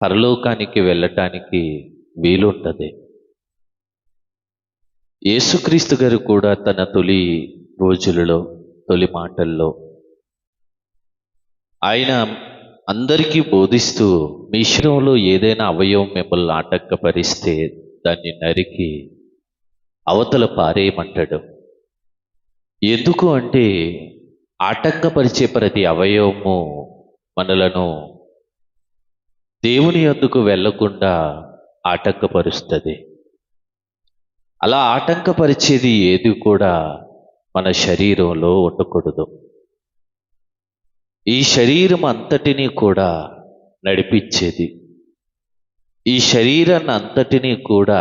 పరలోకానికి వెళ్ళటానికి వీలుంటది. యేసుక్రీస్తు గారు కూడా తన తొలి రోజులలో, తొలి మాటల్లో ఆయన అందరికీ బోధిస్తూ, మీ శరీరంలో ఏదైనా అవయవం మిమ్మల్ని ఆటంకపరిస్తే దాన్ని నరికి అవతల పారేయమంటాడు. ఎందుకు అంటే ఆటంకపరిచే ప్రతి అవయవము మనలను దేవుని యొద్దకు వెళ్ళకుండా ఆటంకపరుస్తుంది. అలా ఆటంకపరిచేది ఏది కూడా మన శరీరంలో ఉండకూడదు. ఈ శరీరం అంతటినీ కూడా నడిపించేది, ఈ శరీరాన్ని అంతటినీ కూడా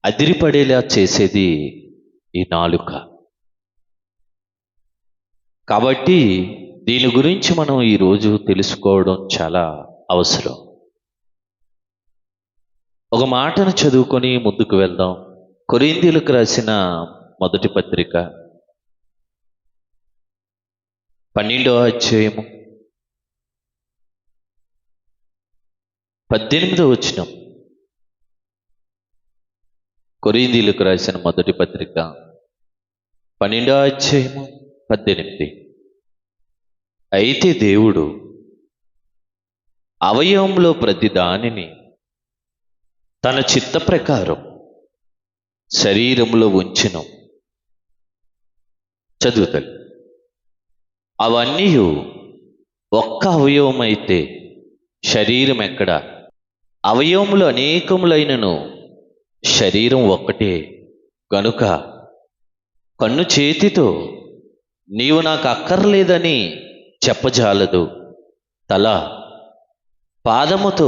అదిరిపడేలా చేసేది ఈ నాలుక. కాబట్టి దీని గురించి మనం ఈరోజు తెలుసుకోవడం చాలా అవసరం. ఒక మాటను చదువుకొని ముందుకు వెళ్దాం. కొరింథీయులకు రాసిన మొదటి పత్రిక 12వ అధ్యాయము 18వ వచనం. కొరింథీయులకు రాసిన మొదటి పత్రిక 12వ అధ్యాయము 18. అయితే దేవుడు అవయవంలో ప్రతి దానిని తన చిత్త ప్రకారం శరీరంలో ఉంచెను. చదువుతాడు. అవన్నీ ఒక్క అవయవం అయితే శరీరం ఎక్కడ? అవయవములు అనేకములైనను శరీరం ఒక్కటే. గనుక కన్ను చేతితో నీవు నాకు అక్కర్లేదని చెప్పజాలదు, తల పాదముతో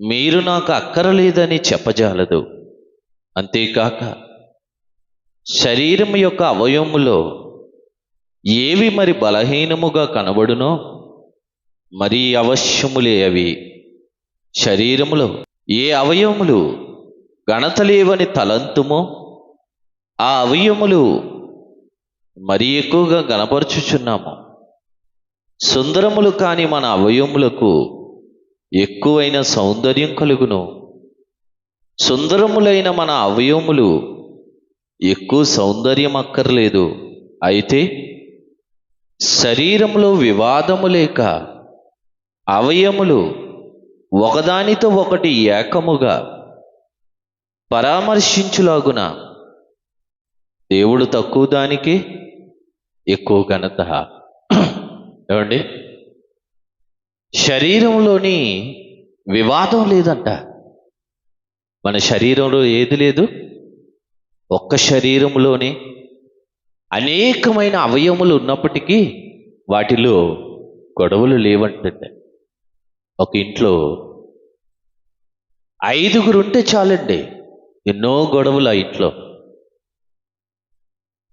మీరు నాకు అక్కరలేదని చెప్పజాలదు. అంతేకాక శరీరం యొక్క అవయవములో ఏవి మరి బలహీనముగా కనబడునో మరి అవశ్యములే అవి. శరీరములో ఏ అవయవములు ఘనత లేవని తలంతుమో ఆ అవయవములు మరి ఎక్కువగా గనపరుచుచున్నాము. సుందరములు కాని మన అవయవములకు ఎక్కువైన సౌందర్యం కలుగును. సుందరములైన మన అవయవములు ఎక్కువ సౌందర్యం అక్కర్లేదు. అయితే శరీరంలో వివాదము లేక అవయములు ఒకదానితో ఒకటి ఏకముగా పరామర్శించులాగున దేవుడు తక్కువ దానికి ఎక్కువ ఘనత. ఏమండి, శరీరంలోని వివాదం లేదంట. మన శరీరంలో ఏది లేదు? ఒక్క శరీరంలోనే అనేకమైన అవయవములు ఉన్నప్పటికీ వాటిలో గొడవలు లేవంటే. ఒక ఇంట్లో 5గురు ఉంటే చాలండి, ఎన్నో గొడవలు ఆ ఇంట్లో.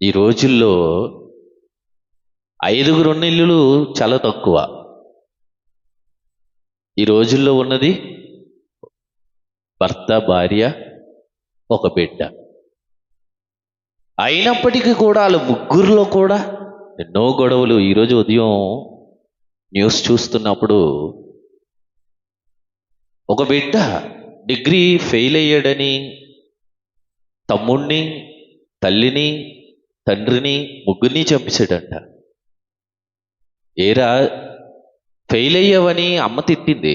ఈ రోజుల్లో 5గురు ఉన్న ఇల్లులు చాలా తక్కువ. ఈ రోజుల్లో ఉన్నది భర్త, భార్య, ఒక బిడ్డ. అయినప్పటికీ కూడా వాళ్ళ ముగ్గురులో కూడా ఎన్నో గొడవలు. ఈరోజు ఉదయం న్యూస్ చూస్తున్నప్పుడు ఒక బిడ్డ డిగ్రీ ఫెయిల్ అయ్యాడని తమ్ముణ్ణి, తల్లిని, తండ్రిని, ముగ్గురిని చంపేశాడంట. ఏరా ఫెయిల్ అయ్యావని అమ్మ తిట్టింది.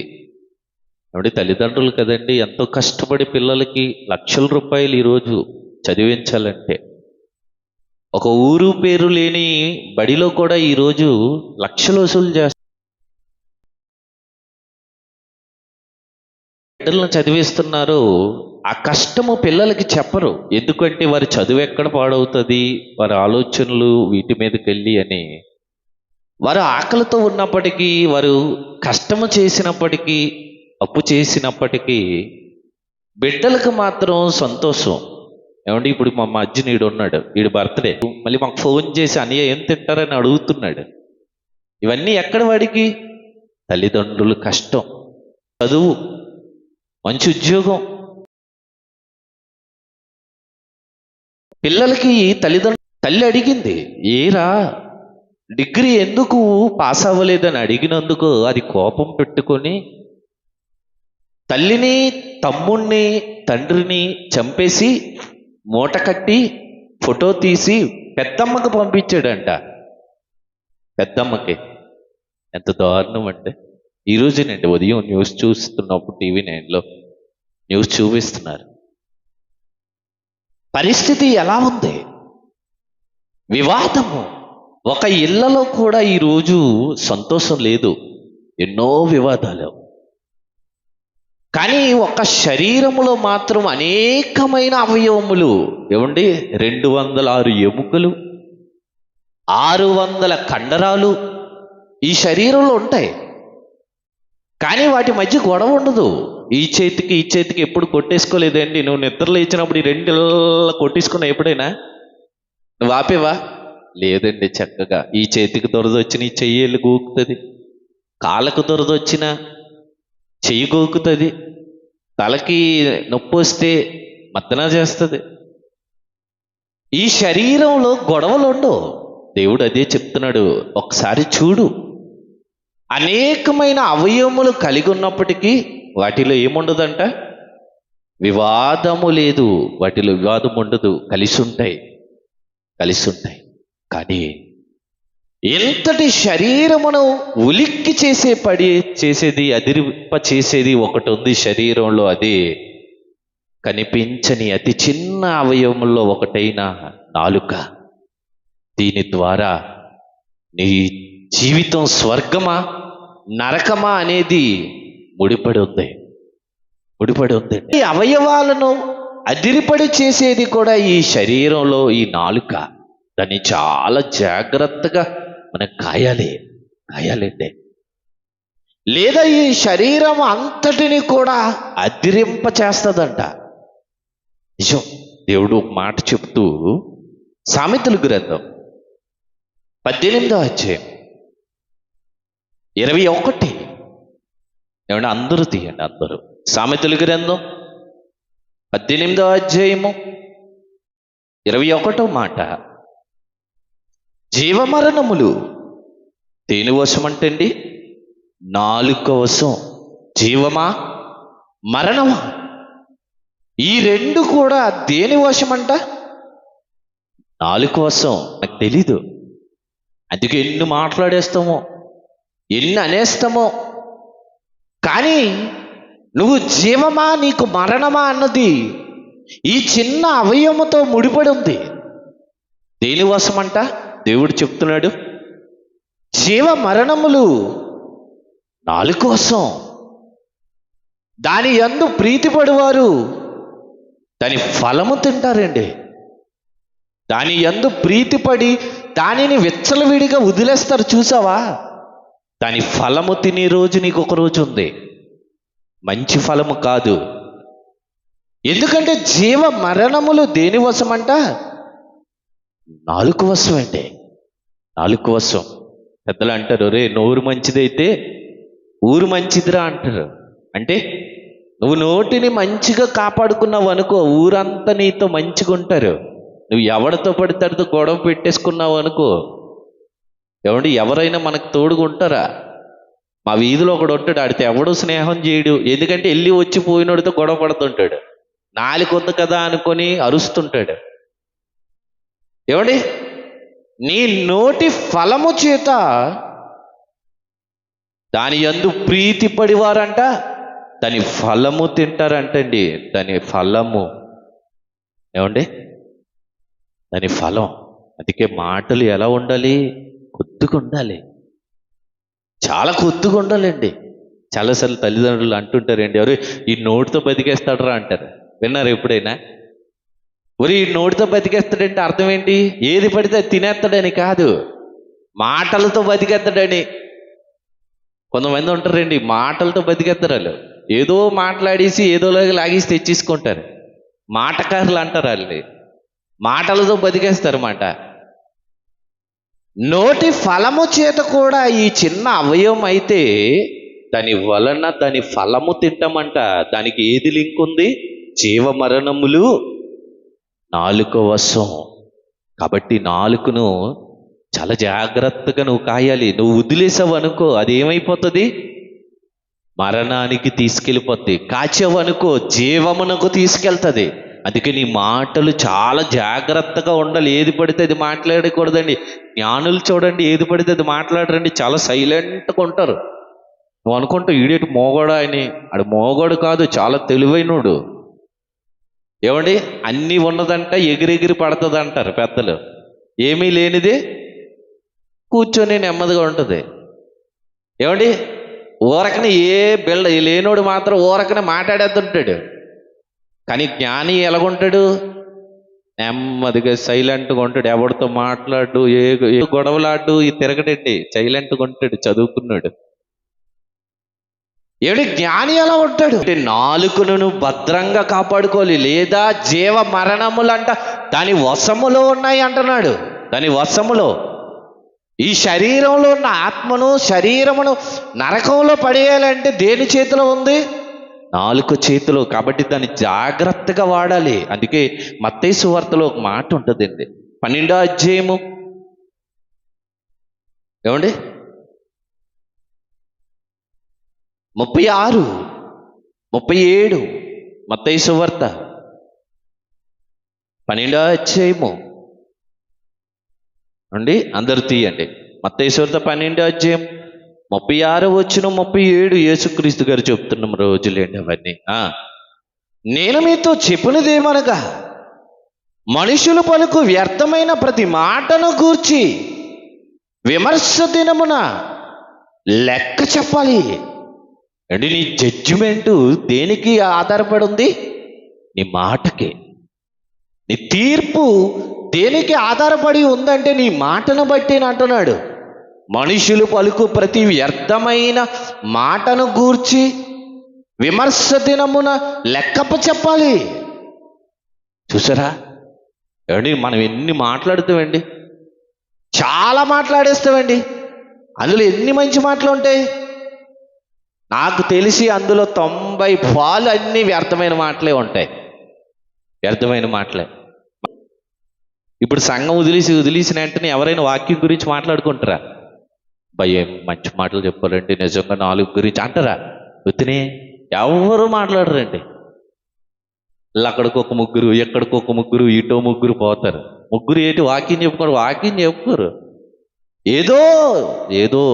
అంటే తల్లిదండ్రులు కదండి, ఎంతో కష్టపడి పిల్లలకి లక్షల రూపాయలు ఈరోజు చదివించాలంటే. ఒక ఊరు పేరు లేని బడిలో కూడా ఈరోజు లక్షలు వసూలు చేస్తారు. బిడ్డలను చదివిస్తున్నారు. ఆ కష్టము పిల్లలకి చెప్పరు. ఎందుకంటే వారి చదువు ఎక్కడ పాడవుతుంది, వారి ఆలోచనలు వీటి మీదకి వెళ్ళి అని. వారు ఆకలితో ఉన్నప్పటికీ, వారు కష్టము చేసినప్పటికీ, అప్పు చేసినప్పటికీ బిడ్డలకు మాత్రం సంతోషం. ఏమంటే ఇప్పుడు మా అజ్జి నీడు ఉన్నాడు, వీడు బర్త్డే, మళ్ళీ మాకు ఫోన్ చేసి అన్నయ్య ఏం తింటారని అడుగుతున్నాడు. ఇవన్నీ ఎక్కడ వాడికి? తల్లిదండ్రులు కష్టం, చదువు, మంచి ఉద్యోగం. పిల్లలకి తల్లి అడిగింది, ఏరా డిగ్రీ ఎందుకు పాస్ అవ్వలేదని అడిగినందుకు అది కోపం పెట్టుకొని తల్లిని, తమ్ముణ్ణి, తండ్రిని చంపేసి మూట కట్టి ఫోటో తీసి పెద్దమ్మకు పంపించాడంట. పెద్దమ్మకి. ఎంత దారుణం అంటే, ఈరోజునండి ఉదయం న్యూస్ చూస్తున్నప్పుడు టీవీ9లో న్యూస్ చూపిస్తున్నారు. పరిస్థితి ఎలా ఉంది? వివాదము. ఒక ఇళ్లలో కూడా ఈరోజు సంతోషం లేదు, ఎన్నో వివాదాలు. కానీ ఒక శరీరములో మాత్రం అనేకమైన అవయవములు. ఏమండి, 206 ఎముకలు, 600 కండరాలు ఈ శరీరంలో ఉంటాయి. కానీ వాటి మధ్య గొడవ ఉండదు. ఈ చేతికి ఈ చేతికి ఎప్పుడు కొట్టేసుకోలేదండి. నువ్వు నిద్రలో ఇచ్చినప్పుడు ఈ 2 కొట్టేసుకున్నావు ఎప్పుడైనా? నువ్వు ఆపేవా? లేదండి. చక్కగా ఈ చేతికి దొరదొచ్చిన ఈ చెయ్యి గోకుతుంది, కాళ్ళకు దొరదొచ్చిన చెయ్యి గోకుతుంది, తలకి నొప్పి వస్తే మద్దన చేస్తుంది. ఈ శరీరంలో గొడవలు ఉండవు. దేవుడు అదే చెప్తున్నాడు. ఒకసారి చూడు, అనేకమైన అవయవములు కలిగి ఉన్నప్పటికీ వాటిలో ఏముండదంట? వివాదము లేదు. వాటిలో వివాదం ఉండదు. కలిసి ఉంటాయి. కానీ ఎంతటి శరీరమును ఉలిక్కి చేసేది, అదిరింప చేసేది ఒకటి ఉంది శరీరంలో. అది కనిపించని అతి చిన్న అవయవముల్లో ఒకటైన నాలుక. దీని ద్వారా నీ జీవితం స్వర్గమా నరకమా అనేది ముడిపడి ఉంది. ఈ అవయవాలను అదిరిపడి చేసేది కూడా ఈ శరీరంలో ఈ నాలుక. దాన్ని చాలా జాగ్రత్తగా మనం కాయాలండి. లేదా ఈ శరీరం అంతటిని కూడా అదిరింప చేస్తుందంట. నిజం. దేవుడు ఒక మాట చెప్తూ సామెతల గ్రంథం 18వ అధ్యాయం 21. ఏమంటే అందరూ తీయండి, అందరూ. సామెతల గ్రంథం 18వ అధ్యాయము 21వ మాట. జీవమరణములు దేని వశం అంటండి? నాలుక వశం. జీవమా మరణమా, ఈ రెండు కూడా దేని వశమంట? నాలుక వశం. నాకు తెలీదు. అందుకే ఎన్ని మాట్లాడేస్తామో, ఎన్ని అనేస్తామో. కానీ నువ్వు జీవమా నీకు మరణమా అన్నది ఈ చిన్న అవయవముతో ముడిపడి ఉంది. దేని వశమంట? దేవుడు చెప్తున్నాడు, జీవ మరణములు నాలుక వశం. దాని యందు ప్రీతిపడువారు దాని ఫలము తింటారండి. దాని యందు ప్రీతిపడి దానిని విచ్చలవిడిగా వదిలేస్తారు. చూసావా? దాని ఫలము తినే రోజు నీకు ఒక రోజు ఉంది. మంచి ఫలము కాదు. ఎందుకంటే జీవ మరణములు దేని వశమంట? నాలుక వశం అండి. నాలుక వశం. పెద్దలు అంటారు, రే నోరు మంచిదైతే ఊరు మంచిదిరా అంటారు. అంటే నువ్వు నోటిని మంచిగా కాపాడుకున్నావు అనుకో, ఊరంతా నీతో మంచిగా ఉంటారు. నువ్వు ఎవరితో పడితే గొడవ పెట్టేసుకున్నావు అనుకో, ఎవరైనా మనకు తోడుగా ఉంటారా? మా వీధిలో ఒకడు ఉంటాడు, ఆడితే ఎవడో స్నేహం చేయడు. ఎందుకంటే వెళ్ళి వచ్చి పోయినోడితో గొడవ పడుతుంటాడు. నాలుక ఉంది కదా అనుకొని అరుస్తుంటాడు. నీ నోటి ఫలము చేత దాని యందు ప్రీతి పడివారంట దాని ఫలము తింటారంటండి. దాని ఫలము దాని ఫలం. అందుకే మాటలు ఎలా ఉండాలి? కొద్దిగా ఉండాలి, చాలా కొద్దిగా ఉండాలండి. చాలాసార్లు తల్లిదండ్రులు అంటుంటారండి, ఎవరు ఈ నోటితో బతికేస్తాడరా అంటారు. విన్నారు ఎప్పుడైనా? ఒరి ఈ నోటితో బతికేస్తాడంటే అర్థం ఏంటి? ఏది పడితే తినేస్తాడని కాదు, మాటలతో బతికేస్తాడని. కొంతమంది ఉంటారండి, మాటలతో బతికేస్తారు. వాళ్ళు ఏదో మాట్లాడేసి ఏదోలాగా లాగేసి తెచ్చేసుకుంటారు. మాటకారులు అంటారు వాళ్ళని. మాటలతో బతికేస్తారు మాట. నోటి ఫలము చేత కూడా ఈ చిన్న అవయవం అయితే దాని వలన దాని ఫలము తింటామంట. దానికి ఏది లింక్ ఉంది? జీవ మరణములు నాలుక వశం. కాబట్టి నాలుకను చాలా జాగ్రత్తగా నువ్వు కాయాలి. నువ్వు వదిలేసావు అనుకో, అది ఏమైపోతుంది? మరణానికి తీసుకెళ్ళిపోద్ది. కాచావు అనుకో, జీవమునకు తీసుకెళ్తుంది. అందుకే నీ మాటలు చాలా జాగ్రత్తగా ఉండాలి. ఏది పడితే అది మాట్లాడకూడదండి. జ్ఞానులు చూడండి, ఏది పడితే అది మాట్లాడరండి, చాలా సైలెంట్గా ఉంటారు. నువ్వు అనుకుంటావు ఈడేటి మోగోడా అని. ఆడు మోగోడు కాదు, చాలా తెలివైనడు. ఏమండి, అన్నీ ఉన్నదంట ఎగిరెగిరి పడుతుంది అంటారు పెద్దలు. ఏమీ లేనిది కూర్చొని నెమ్మదిగా ఉంటుంది. ఏమండి, ఊరకనే లేనోడు మాత్రం ఊరకనే మాట్లాడేస్తుంటాడు. కానీ జ్ఞాని ఎలాగుంటాడు? నెమ్మదిగా సైలెంట్గా ఉంటాడు. ఎవరితో మాట్లాడు, ఏ గొడవలాడు, ఈ తిరగడండి, సైలెంట్గా ఉంటాడు, చదువుకున్నాడు. ఏడు జ్ఞాని ఎలా ఉంటాడు అంటే నాలుకను భద్రంగా కాపాడుకోవాలి, లేదా జీవ మరణములంట దాని వశములో ఉన్నాయి అంటున్నాడు. దాని వశములో ఈ శరీరంలో ఉన్న ఆత్మను, శరీరమును నరకంలో పడేయాలంటే దేని చేతిలో ఉంది? నాలుక చేతిలో. కాబట్టి దాన్ని జాగ్రత్తగా వాడాలి. అందుకే మత్తయి సువార్తలో ఒక మాట ఉంటుందండి, 12వ అధ్యాయము ఏమండి 36, 37 మత్తయి సువార్త 12వ అధ్యాయము అండి. అందరు తీయండి. మత్తయి సువార్త 12వ అధ్యాయం 36 వచనం 37 యేసుక్రీస్తు గారు చెప్తున్న రోజులేండి అవన్నీ. నేను మీతో చెప్పినదేమనగా, మనుషులు పలుకు వ్యర్థమైన ప్రతి మాటను గూర్చి విమర్శ దినమున లెక్క చెప్పాలి. అంటే నీ జడ్జిమెంటు దేనికి ఆధారపడి ఉంది? నీ మాటకి. నీ తీర్పు దేనికి ఆధారపడి ఉందంటే నీ మాటను బట్టి అంటున్నాడు. మనుషులు పలుకు ప్రతి వ్యర్థమైన మాటను గూర్చి విమర్శ దినమున లెక్కప్ప చెప్పాలి. చూసారా ఏమండి, మనం ఎన్ని మాట్లాడుతామండి, చాలా మాట్లాడేస్తామండి. అందులో ఎన్ని మంచి మాటలు ఉంటాయి? నాకు తెలిసి అందులో 90% అన్ని వ్యర్థమైన మాటలే ఉంటాయి. వ్యర్థమైన మాటలే. ఇప్పుడు సంఘం వదిలేసిన వెంటనే ఎవరైనా వాక్యం గురించి మాట్లాడుకుంటారా? భయం మంచి మాటలు చెప్పాలంటే నిజంగా 4 గురించి అంటారా? వృత్తిని ఎవరు మాట్లాడరండి. అక్కడికి ఒక ముగ్గురు, ఎక్కడికి ఒక ముగ్గురు, ఇటో ముగ్గురు పోతారు. ముగ్గురు ఏంటి వాక్యం చెప్పుకోరు, వాక్యం చెప్పుకోరు, ఏదో ఏదో.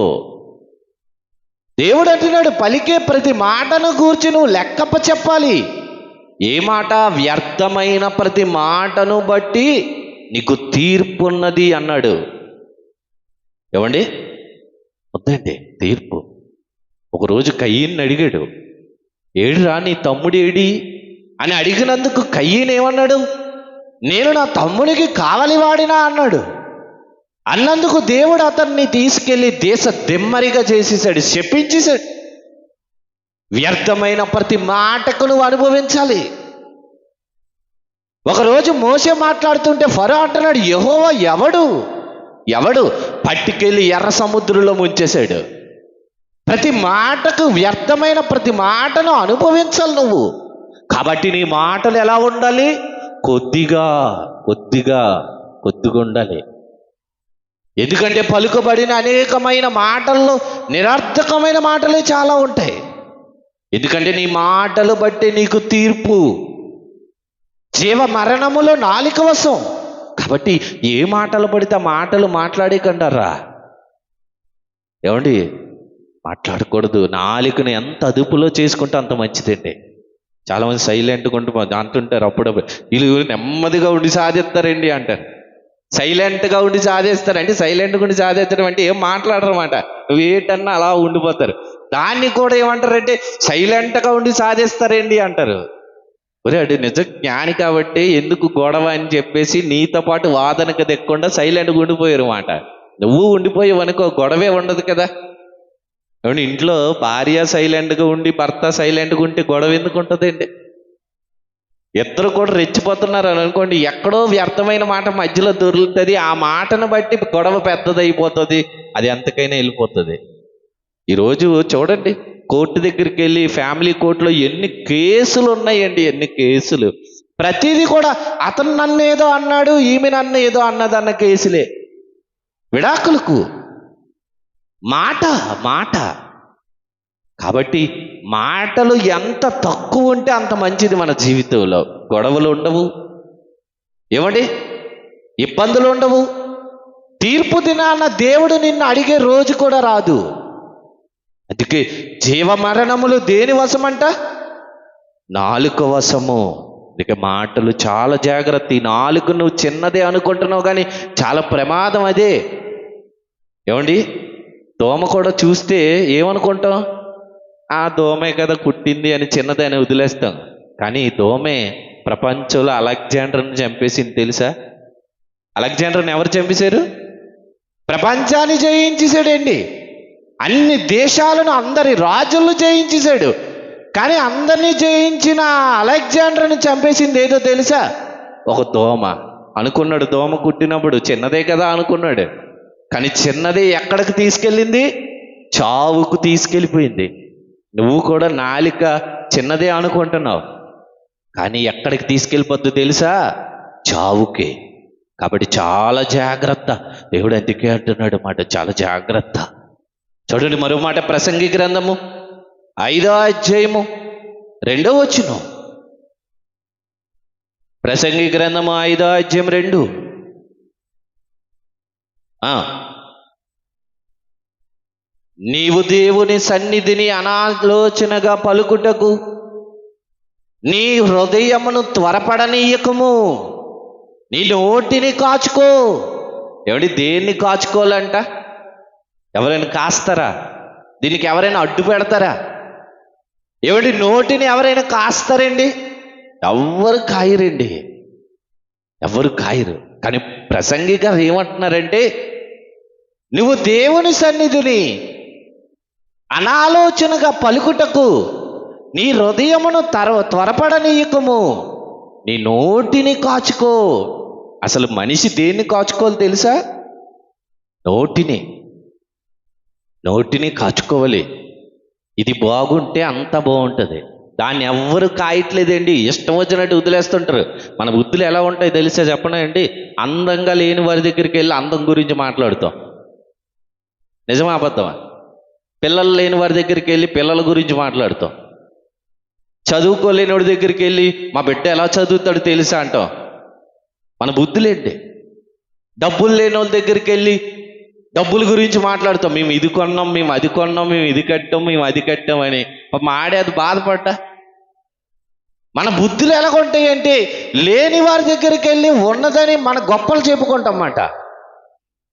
దేవుడు అంటున్నాడు, పలికే ప్రతి మాటను గూర్చి నువ్వు లెక్కప్ప చెప్పాలి. ఏ మాట? వ్యర్థమైన ప్రతి మాటను బట్టి నీకు తీర్పు ఉన్నది అన్నాడు. ఏమండి, వద్దండి తీర్పు. ఒకరోజు కయ్యని అడిగాడు, ఏడిరా నీ తమ్ముడు ఏడి అని అడిగినందుకు కయ్యను ఏమన్నాడు? నేను నా తమ్మునికి కావలి వాడినా అన్నాడు. అన్నందుకు దేవుడు అతన్ని తీసుకెళ్లి దేశ దిమ్మరిగా చేసేసాడు, శపించేశాడు. వ్యర్థమైన ప్రతి మాటకు నువ్వు అనుభవించాలి. ఒకరోజు మోసే మాట్లాడుతుంటే ఫరో అంటున్నాడు, యెహోవా ఎవడు పట్టుకెళ్ళి ఎర్ర సముద్రంలో ముంచేశాడు. ప్రతి మాటకు, వ్యర్థమైన ప్రతి మాటను అనుభవించాలి నువ్వు. కాబట్టి నీ మాటలు ఎలా ఉండాలి? కొద్దిగా ఉండాలి. ఎందుకంటే పలుకబడిన అనేకమైన మాటల్లో నిరర్థకమైన మాటలే చాలా ఉంటాయి. ఎందుకంటే నీ మాటలు బట్టి నీకు తీర్పు. జీవ మరణములో నాలుక వశం. కాబట్టి ఏ మాటలు పడితే ఆ మాటలు మాట్లాడేకంటారా? ఏమండి, మాట్లాడకూడదు. నాలుకను ఎంత అదుపులో చేసుకుంటే అంత మంచిదండి. చాలామంది సైలెంట్గా ఉండి అంటుంటారు, అప్పుడప్పుడు వీళ్ళు నెమ్మదిగా ఉండి సాధిస్తారండి అంటారు. సైలెంట్గా ఉండి సాధిస్తారంటే, సైలెంట్గా ఉండి సాధించడం అంటే ఏం మాట్లాడరు అన్నమాట. నువ్వేటన్నా అలా ఉండిపోతారు. దాన్ని కూడా ఏమంటారంటే సైలెంట్గా ఉండి సాధిస్తారండి అంటారు. ఒరే, అది నిజ జ్ఞాని కాబట్టి ఎందుకు గొడవ అని చెప్పేసి నీతో పాటు వాదనకు దెక్కకుండా సైలెంట్గా ఉండిపోయారు మాట. నువ్వు ఉండిపోయావు అనుకో, గొడవే ఉండదు కదా. ఏమంటే ఇంట్లో భార్య సైలెంట్గా ఉండి భర్త సైలెంట్గా ఉంటే గొడవ ఎందుకు ఉంటుందండి? ఇద్దరు కూడా రెచ్చిపోతున్నారు అని అనుకోండి, ఎక్కడో వ్యర్థమైన మాట మధ్యలో దొరుకుతుంది. ఆ మాటను బట్టి గొడవ పెద్దదైపోతుంది, అది ఎంతకైనా వెళ్ళిపోతుంది. ఈరోజు చూడండి, కోర్టు దగ్గరికి వెళ్ళి ఫ్యామిలీ కోర్టులో ఎన్ని కేసులు ఉన్నాయండి, ఎన్ని కేసులు. ప్రతిదీ కూడా అతను నన్ను ఏదో అన్నాడు, ఈమె నన్ను ఏదో అన్నదన్న కేసులే. విడాకులకు మాట మాట. కాబట్టి మాటలు ఎంత తక్కువ ఉంటే అంత మంచిది మన జీవితంలో. గొడవలు ఉండవు, ఏమండి, ఇబ్బందులు ఉండవు. తీర్పు దినాన దేవుడు నిన్ను అడిగే రోజు కూడా రాదు. అందుకే జీవ మరణములు దేని వశమంట? నాలుక వశము. అందుకే మాటలు చాలా జాగ్రత్త. ఈ నాలుక నువ్వు చిన్నదే అనుకుంటున్నావు కానీ చాలా ప్రమాదం అదే. ఏమండి, దోమ కూడా చూస్తే ఏమనుకుంటాం? ఆ దోమే కదా కుట్టింది అని చిన్నదే అని వదిలేస్తాం. కానీ ఈ దోమే ప్రపంచంలో అలెగ్జాండర్ని చంపేసింది తెలుసా? అలెగ్జాండర్ని ఎవరు చంపేశారు? ప్రపంచాన్ని జయించేశాడండి. అన్ని దేశాలను, అందరి రాజులను జయించేశాడు. కానీ అందరినీ జయించిన అలెగ్జాండర్ని చంపేసింది ఏదో తెలుసా? ఒక దోమ. అనుకున్నాడు దోమ కుట్టినప్పుడు చిన్నదే కదా అనుకున్నాడు. కానీ చిన్నది ఎక్కడికి తీసుకెళ్ళింది? చావుకు తీసుకెళ్ళిపోయింది. నువ్వు కూడా నాలిక చిన్నదే అనుకుంటున్నావు, కానీ ఎక్కడికి తీసుకెళ్ళిపోద్దు తెలుసా? చావుకే. కాబట్టి చాలా జాగ్రత్త. దేవుడు అందుకే అంటున్నాడు మాట, చాలా జాగ్రత్త. చూడండి మరో మాట, ప్రసంగి గ్రంథము 5వ అధ్యాయము 2వ వచనం. ప్రసంగి గ్రంథము 5వ అధ్యాయం 2. నీవు దేవుని సన్నిధిని అనాలోచనగా పలుకుటకు నీ హృదయమును త్వరపడనీయకము, నీ నోటిని కాచుకో. ఎవడి దేన్ని కాచుకోవాలంట? ఎవరైనా కాస్తారా? దీనికి ఎవరైనా అడ్డు పెడతారా? ఎవడి నోటిని ఎవరైనా కాస్తారండి? ఎవ్వరు కాయరండి, ఎవరు కాయరు. కానీ ప్రసంగి గారు ఏమంటున్నారంటే, నువ్వు దేవుని సన్నిధిని అనాలోచనగా పలుకుటకు నీ హృదయమును త్వరపడనీయకము, నీ నోటిని కాచుకో. అసలు మనిషి దేన్ని కాచుకోవాలి తెలుసా? నోటిని కాచుకోవాలి. ఇది బాగుంటే అంత బాగుంటుంది. దాన్ని ఎవ్వరు కాయట్లేదండి, ఇష్టం వచ్చినట్టు వదిలేస్తుంటారు. మన బుద్ధులు ఎలా ఉంటాయి తెలుసా చెప్పనా అండి? అందంగా లేని వారి దగ్గరికి వెళ్ళి అందం గురించి మాట్లాడుతాం. నిజమా అబద్ధమా? పిల్లలు లేని వారి దగ్గరికి వెళ్ళి పిల్లల గురించి మాట్లాడుతాం. చదువుకోలేని వాడి దగ్గరికి వెళ్ళి మా బిడ్డ ఎలా చదువుతాడు తెలుసా అంటాం. మన బుద్ధులేంటి? డబ్బులు లేని వాళ్ళ దగ్గరికి వెళ్ళి డబ్బుల గురించి మాట్లాడుతాం. మేము ఇది కొన్నాం, మేము అది కొన్నాం, మేము ఇది కట్టాం, మేము అది కట్టాం అని అది బాధపడ్డా. మన బుద్ధులు ఎలాగుంటాయి అంటే, లేని వారి దగ్గరికి వెళ్ళి ఉన్నదని మన గొప్పలు చెప్పుకుంటామన్నమాట.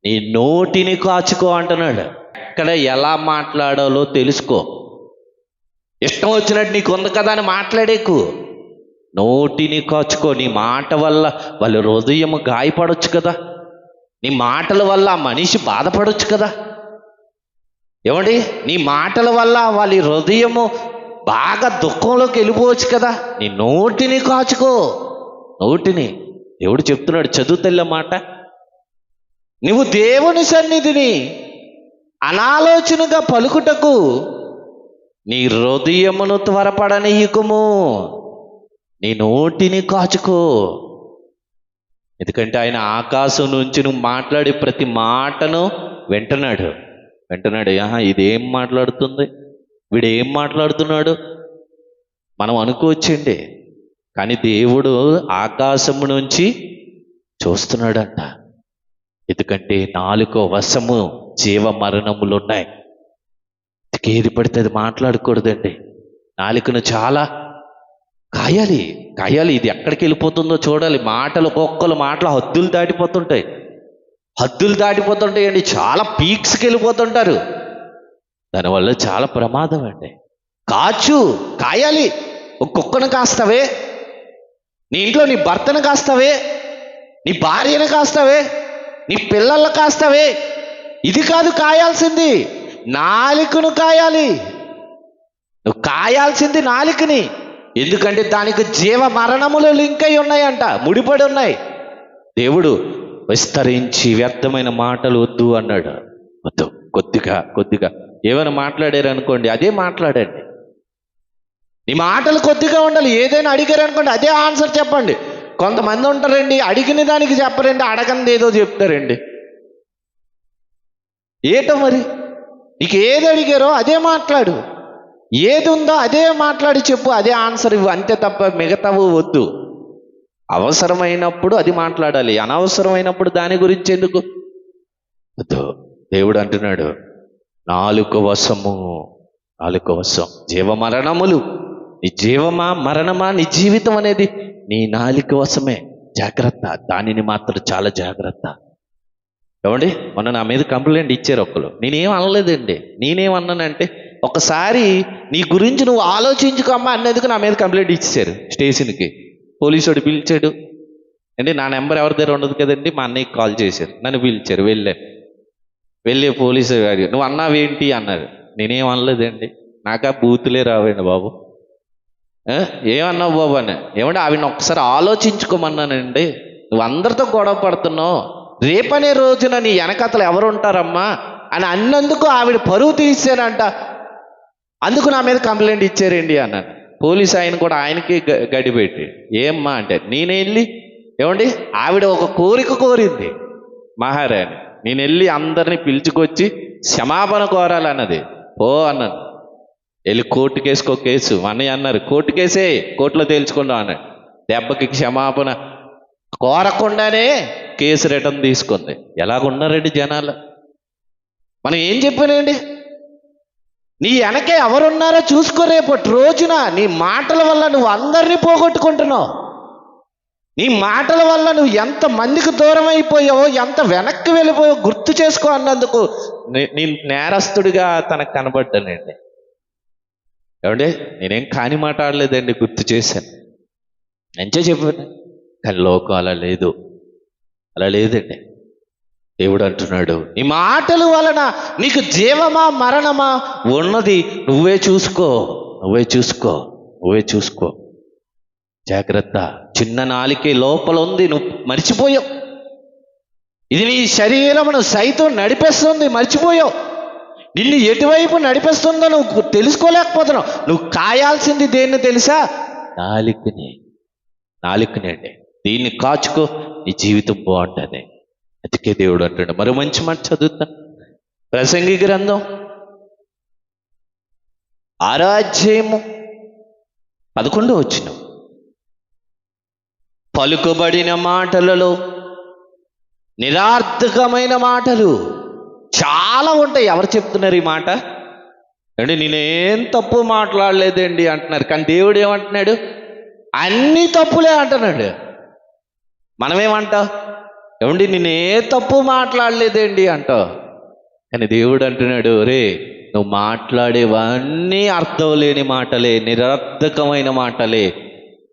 నీ నోటిని కాచుకో అంటున్నాడు. ఎక్కడ ఎలా మాట్లాడాలో తెలుసుకో. ఇష్టం వచ్చినట్టు నీకు ఉంది కదా అని మాట్లాడేకు. నోటిని కాచుకో. నీ మాట వల్ల వాళ్ళ హృదయం గాయపడవచ్చు కదా, నీ మాటల వల్ల మనిషి బాధపడవచ్చు కదా. ఏమండి, నీ మాటల వల్ల వాళ్ళ హృదయము బాగా దుఃఖంలోకి వెళ్ళిపోవచ్చు కదా. నీ నోటిని కాచుకో. నోటిని దేవుడు చెప్తున్నాడు, చదువుతల్ల మాట, నువ్వు దేవుని సన్నిధిని అనాలోచనగా పలుకుటకు నీ హృదయమును త్వరపడనీయకుము, నీ నోటిని కాచుకో. ఎందుకంటే ఆయన ఆకాశం నుంచి నువ్వు మాట్లాడే ప్రతి మాటను వింటున్నాడు. ఇదేం మాట్లాడుతుంది, వీడు ఏం మాట్లాడుతున్నాడు మనం అనుకోవచ్చండి. కానీ దేవుడు ఆకాశము నుంచి చూస్తున్నాడంట. ఎందుకంటే నాలుకో వశము జీవ మరణములు ఉన్నాయి. ఏది పడితే అది మాట్లాడకూడదండి. నాలుకను చాలా కాయాలి. ఇది ఎక్కడికి వెళ్ళిపోతుందో చూడాలి. మాటలు ఒక్కొక్కరు మాటలు హద్దులు దాటిపోతుంటాయండి. చాలా పీక్స్కి వెళ్ళిపోతుంటారు. దానివల్ల చాలా ప్రమాదం అండి. కాయాలి. ఒక కుక్కను కాస్తావే, నీ ఇంట్లో నీ భర్తను కాస్తావే, నీ భార్యను కాస్తావే, నీ పిల్లలను కాస్తావే. ఇది కాదు కాయాల్సింది, నాలుకను కాయాలి. నువ్వు కాయాల్సింది నాలుకని. ఎందుకంటే దానికి జీవ మరణములు లింక్ అయి ఉన్నాయంట, ముడిపడి ఉన్నాయి. దేవుడు విస్తరించి వ్యర్థమైన మాటలు వద్దు అన్నాడు. వద్దు, కొద్దిగా ఏమైనా మాట్లాడారు అనుకోండి, అదే మాట్లాడండి. నీ మాటలు కొద్దిగా ఉండాలి. ఏదైనా అడిగారు అనుకోండి, అదే ఆన్సర్ చెప్పండి. కొంతమంది ఉంటారండి, అడిగిన దానికి చెప్పరండి, అడగనిది ఏదో చెప్తారండి. ఏటో మరి నీకు ఏది అడిగారో అదే మాట్లాడు, ఏది ఉందో అదే మాట్లాడి చెప్పు, అదే ఆన్సర్ ఇవ్వు, అంతే తప్ప మిగతావు వద్దు. అవసరమైనప్పుడు అది మాట్లాడాలి, అనవసరమైనప్పుడు దాని గురించి ఎందుకు వద్దు. దేవుడు అంటున్నాడు, నాలుక వశము, నాలుక వశం, జీవ మరణములు. నీ జీవమా మరణమా నీ జీవితం అనేది నీ నాలుక వశమే. జాగ్రత్త, దానిని మాత్రం చాలా జాగ్రత్త. ఏమండి, మొన్న నా మీద కంప్లైంట్ ఇచ్చారు ఒకరు. నేనేం అనలేదండి. నేనేమన్నానంటే, ఒకసారి నీ గురించి నువ్వు ఆలోచించుకోమ్మా అన్నందుకు నా మీద కంప్లైంట్ ఇచ్చేసారు స్టేషన్కి. పోలీసుడు పిలిచాడు అండి, నా నెంబర్ ఎవరి దగ్గర ఉండదు కదండి, మా అన్నయ్యకి కాల్ చేశారు, నన్ను పిలిచారు. వెళ్ళే పోలీసు గారు, నువ్వు అన్నావేంటి అన్నారు. నేనేం అనలేదండి, నాకా బూతులే రావండి బాబు. ఏమన్నావు బాబు అని. ఏమంటే ఆవిడని ఒక్కసారి ఆలోచించుకోమన్నానండి. నువ్వు అందరితో గొడవ పడుతున్నావు, రేపనే రోజున నీ వెనకతలు ఎవరు ఉంటారమ్మా అని అన్నందుకు ఆవిడ పరువు తీసానంట, అందుకు నా మీద కంప్లైంట్ ఇచ్చారండి అన్నాను. పోలీస్ ఆయన కూడా ఆయనకి గడిపెట్టి, ఏమ్మా అంటే, నేనే వెళ్ళి ఏమండి ఆవిడ ఒక కోరిక కోరింది మహారాణి, నేను వెళ్ళి అందరినీ పిలుచుకొచ్చి క్షమాపణ కోరాలన్నది. ఓ అన్నాను, వెళ్ళి కోర్టు కేసుకో కేసు. అన్నయ్య అన్నారు, కోర్టు కేసే, కోర్టులో తేల్చుకుందాం అన్నాడు. దెబ్బకి క్షమాపణ కోరకుండానే కేసు రిటర్న్ తీసుకుంది. ఎలాగున్నారండి జనాలు. మనం ఏం చెప్పానండి, నీ వెనకే ఎవరున్నారో చూసుకో. రేపటి రోజున నీ మాటల వల్ల నువ్వు అందరినీ పోగొట్టుకుంటున్నావు. నీ మాటల వల్ల నువ్వు ఎంత మందికి దూరం అయిపోయావో, ఎంత వెనక్కి వెళ్ళిపోయావో గుర్తు చేసుకో అన్నందుకు నీ నేరస్తుడిగా తనకు కనబడ్డానండి. ఏమంటే నేనేం కాని మాట ఆడలేదండి, గుర్తు చేశాను, మంచిగా చెప్పాను. కానీ లోకం అలా లేదు, అలా లేదండి. దేవుడు అంటున్నాడు, నీ మాటల వలన నీకు జీవమా మరణమా ఉన్నది నువ్వే చూసుకో, నువ్వే చూసుకో, నువ్వే చూసుకో. జాగ్రత్త. చిన్న నాలికే లోపల ఉంది, నువ్వు మర్చిపోయావు. ఇది నీ శరీరమును సైతం నడిపేస్తుంది, మర్చిపోయావు. నిన్ను ఎటువైపు నడిపిస్తుందో నువ్వు తెలుసుకోలేకపోతున్నావు. నువ్వు కాయాల్సింది దేన్ని తెలుసా? నాలుకని. నాలుకని అండి, దీన్ని కాచుకో, నీ జీవితం బాగుంటుంది. అందుకే దేవుడు అంటాడు. మరో మంచి మాట చదువుతా, ప్రసంగి గ్రంథం 6వ అధ్యాయము 11వ వచనం. పలుకుబడిన మాటలలో నిరర్థకమైన మాటలు చాలా ఉంటాయి. ఎవరు చెప్తున్నారు ఈ మాట అంటే? నేనేం తప్పు మాట్లాడలేదండి అంటున్నారు. కానీ దేవుడు ఏమంటున్నాడు? అన్ని తప్పులే అంటున్నాడు. మనమేమంటావు? ఏమండి నేనే తప్పు మాట్లాడలేదండి అంటావు. కానీ దేవుడు అంటున్నాడు, రే నువ్వు మాట్లాడేవన్నీ అర్థం లేని మాటలే, నిరర్థకమైన మాటలే.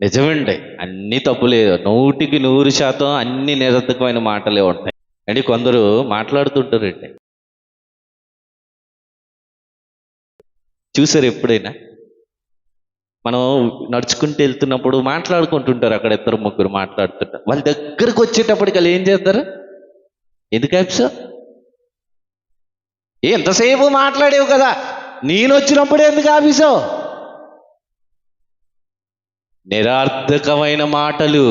నిజమండి, అన్ని తప్పులే, 100% అన్ని నిరర్థకమైన మాటలే ఉంటాయి. అంటే కొందరు మాట్లాడుతుంటారండి, చూసారు ఎప్పుడైనా? మనం నడుచుకుంటూ వెళ్తున్నప్పుడు మాట్లాడుకుంటుంటారు, అక్కడ 2-3 మాట్లాడుతుంటారు. వాళ్ళ దగ్గరకు వచ్చేటప్పటికి వాళ్ళు ఏం చేస్తారు? ఎందుకు ఆఫీసో ఎంతసేపు మాట్లాడేవు కదా, నేను వచ్చినప్పుడు ఎందుకు ఆఫీసో? నిరర్థకమైన మాటలు.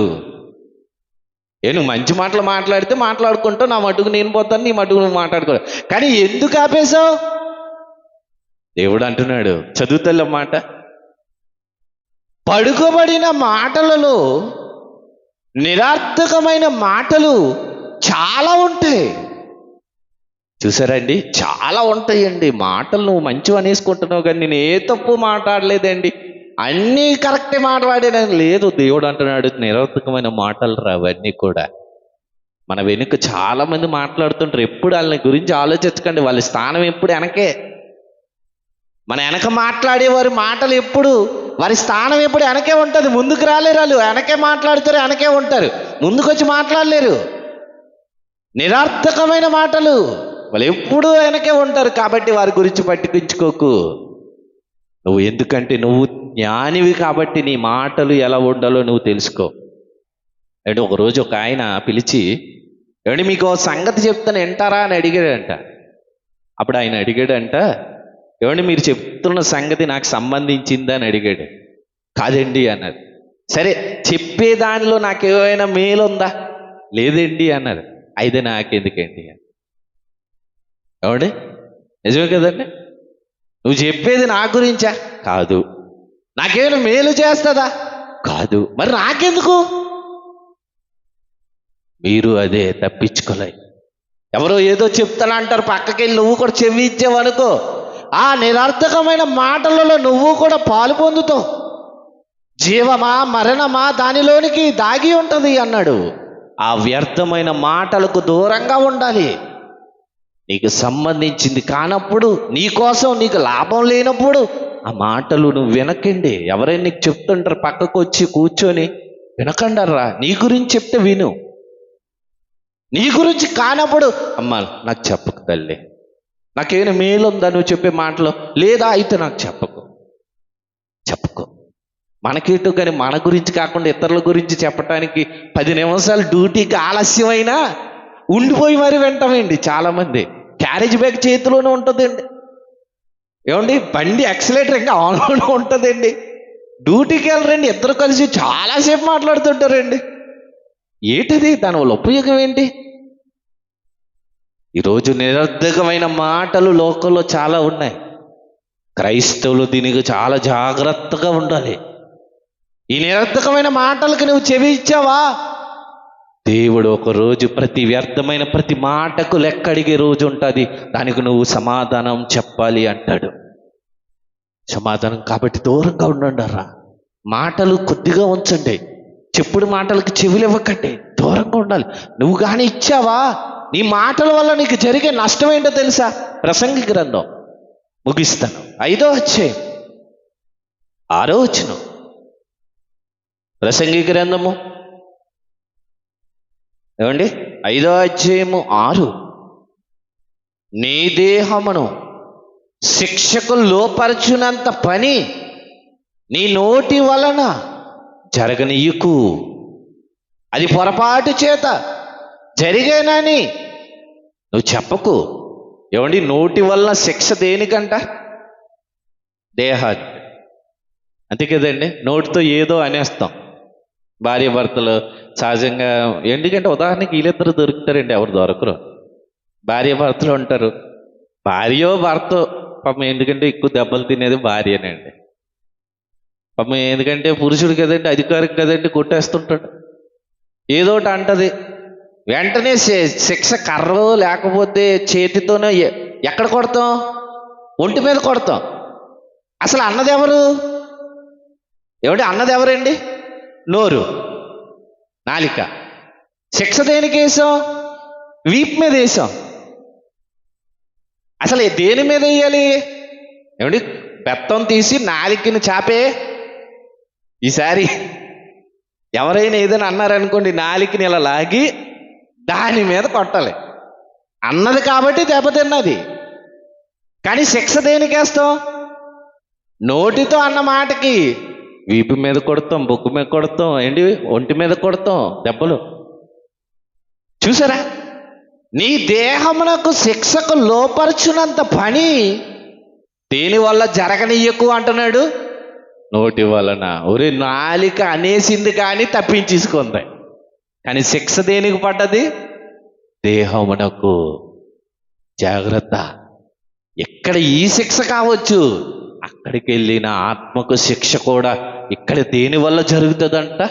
నువ్వు మంచి మాటలు మాట్లాడితే మాట్లాడుకుంటావు, నా మటుకు నేను పోతాను, నీ మటుకు నువ్వు మాట్లాడుకో. కానీ ఎందుకు ఆపేశావు? దేవుడు అంటున్నాడు, చదువుతల్ల మాట, పడుకోబడిన మాటలలో నిరర్థకమైన మాటలు చాలా ఉంటాయి. చూసారండి, చాలా ఉంటాయండి మాటలు. నువ్వు మంచివి అనేసుకుంటున్నావు, కానీ నేను ఏ తప్పు మాట్లాడలేదండి, అన్నీ కరెక్టే మాట్లాడానని లేదు. దేవుడు అంటున్నాడు, నిరర్థకమైన మాటలు రావన్నీ కూడా. మన వెనుక చాలా మంది మాట్లాడుతుంటారు. ఎప్పుడు వాళ్ళని గురించి ఆలోచించకండి, వాళ్ళ స్థానం ఎప్పుడు వెనకే. మన వెనక మాట్లాడేవారి మాటలు ఎప్పుడు, వారి స్థానం ఎప్పుడు వెనకే ఉంటుంది. ముందుకు రాలేరు వాళ్ళు, వెనకే మాట్లాడుతారు, వెనకే ఉంటారు, ముందుకు వచ్చి మాట్లాడలేరు. నిరర్థకమైన మాటలు, వాళ్ళు ఎప్పుడూ వెనకే ఉంటారు. కాబట్టి వారి గురించి పట్టించుకోకు నువ్వు. ఎందుకంటే నువ్వు జ్ఞానివి కాబట్టి నీ మాటలు ఎలా ఉండాలో నువ్వు తెలుసుకో. అంటే ఒకరోజు ఒక ఆయన పిలిచి, ఏమండి మీకు ఓ సంగతి చెప్తాను వింటారా అని అడిగాడంట. అప్పుడు ఆయన అడిగాడంట, ఏమండి మీరు చెప్తున్న సంగతి నాకు సంబంధించిందా అని అడిగాడు. కాదండి అన్నారు. సరే చెప్పే దానిలో నాకు ఏమైనా మేలు ఉందా? లేదండి అన్నారు. అయితే నాకెందుకండి? ఏమండి? నిజమే కదండి? నువ్వు చెప్పేది నా గురించా? కాదు. నాకేమైనా మేలు చేస్తుందా? కాదు. మరి నాకెందుకు? మీరు అదే తప్పించుకోలే. ఎవరో ఏదో చెప్తానంటారు, పక్కకెళ్ళి నువ్వు కూడా చెవి ఇచ్చావనుకో, ఆ నిరర్థకమైన మాటలలో నువ్వు కూడా పాలు పొందుతావు. జీవమా మరణమా దానిలోనికి దాగి ఉంటుంది అన్నాడు. ఆ వ్యర్థమైన మాటలకు దూరంగా ఉండాలి. నీకు సంబంధించింది కానప్పుడు, నీ కోసం నీకు లాభం లేనప్పుడు ఆ మాటలు నువ్వు వినకండి. ఎవరైనా నీకు చెప్తుంటారు, పక్కకు వచ్చి కూర్చొని వినకండర్రా. నీ గురించి చెప్తే విను. నీ గురించి కానప్పుడు, అమ్మా నాకు చెప్పకు తల్లి, నాకేమైనా మేలు ఉందా నువ్వు చెప్పే మాటలో? లేదా అయితే నాకు చెప్పుకో. మనకేటో కానీ మన గురించి కాకుండా ఇతరుల గురించి చెప్పటానికి 10 నిమిషాలు డ్యూటీకి ఆలస్యమైనా ఉండిపోయి మరి వింటామండి. చాలామంది క్యారేజ్ బ్యాగ్ చేతిలోనే ఉంటుందండి. ఏమండి, బండి యాక్సిలేటర్ ఇంకా ఆన్లోనే ఉంటుందండి. డ్యూటీకి వెళ్ళరండి, ఇద్దరు కలిసి చాలాసేపు మాట్లాడుతుంటారండి. ఏంటిది? దానివల్ల ఉపయోగం ఏంటి? ఈరోజు నిరర్ధకమైన మాటలు లోకంలో చాలా ఉన్నాయి. క్రైస్తవులు దీనికి చాలా జాగ్రత్తగా ఉండాలి. ఈ నిరర్ధకమైన మాటలకు నువ్వు చెవి ఇచ్చావా, దేవుడు ఒక రోజు ప్రతి వ్యర్థమైన ప్రతి మాటకు లెక్క అడిగే రోజు ఉంటుంది. దానికి నువ్వు సమాధానం చెప్పాలి అంటాడు. సమాధానం కాబట్టి దూరంగా ఉండండిరా. మాటలు కొద్దిగా ఉంచండి. చెప్పుడు మాటలకు చెవులు ఇవ్వకండి, దూరంగా ఉండాలి. నువ్వు కానీ ఇచ్చావా, నీ మాటల వల్ల నీకు జరిగే నష్టం ఏంటో తెలుసా? ప్రసంగి గ్రంథం ముగిస్తాను, 5వ అధ్యాయం 6వ వచనం. ప్రసంగి గ్రంథము ఏమండి 5వ అధ్యాయము 6. నీ దేహమును శిక్షకు లోపరచునంత పని నీ నోటి వలన జరగనీయకు. అది పొరపాటు చేత జరిగేనని నువ్వు చెప్పకు. ఏమండి, నోటి వల్ల శిక్ష దేనికంట? దేహాన్ని. అంతే కదండి. నోటితో ఏదో అనేస్తాం. భార్య భర్తలు సహజంగా, ఎందుకంటే ఉదాహరణకి వీళ్ళిద్దరు దొరుకుతారండి, ఎవరు దొరకరు. భార్య భర్తలు ఉంటారు. భార్యో భర్తో పాపం, ఎందుకంటే ఎక్కువ దెబ్బలు తినేది భార్యనండి పాపం. ఎందుకంటే పురుషుడు కదండి, అధికారికి కదండి, కొట్టేస్తుంటాడు. ఏదో ఒకటి అంటది, వెంటనే శిక్ష కర్రో లేకపోతే చేతితోనో. ఎక్కడ కొడతాం? ఒంటి మీద కొడతాం. అసలు అన్నది ఎవరు? ఏమిటి అన్నది ఎవరండి? నోరు, నాలిక. శిక్ష దేనికి వేసాం? వీపు మీద వేసాం. అసలు దేని మీద వేయాలి? ఏమిటి, బెత్తం తీసి నాలికని చాపే. ఈసారి ఎవరైనా ఏదైనా అన్నారనుకోండి, నాలికని ఇలా లాగి దాని మీద కొట్టాలి. అన్నది కాబట్టి దెబ్బతిన్నది. కానీ శిక్ష దేనికి వేస్తాం? నోటితో అన్న మాటకి వీపు మీద కొడతాం, బొగ్గు మీద కొడతాం, ఏంటి ఒంటి మీద కొడతాం దెబ్బలు. చూసారా? నీ దేహమునకు శిక్షకు లోపరచునంత పని దేనివల్ల జరగనీయకు అంటున్నాడు. నోటి వలన. ఒరే, నాలిక అనేసింది కానీ తప్పించేసుకుంది, కానీ శిక్ష దేనికి పడ్డది? దేహమునకు. జాగ్రత్త. ఎక్కడ ఈ శిక్ష కావచ్చు, అక్కడికి వెళ్ళిన ఆత్మకు శిక్ష కూడా ఇక్కడ దేని వల్ల జరుగుతుందంట?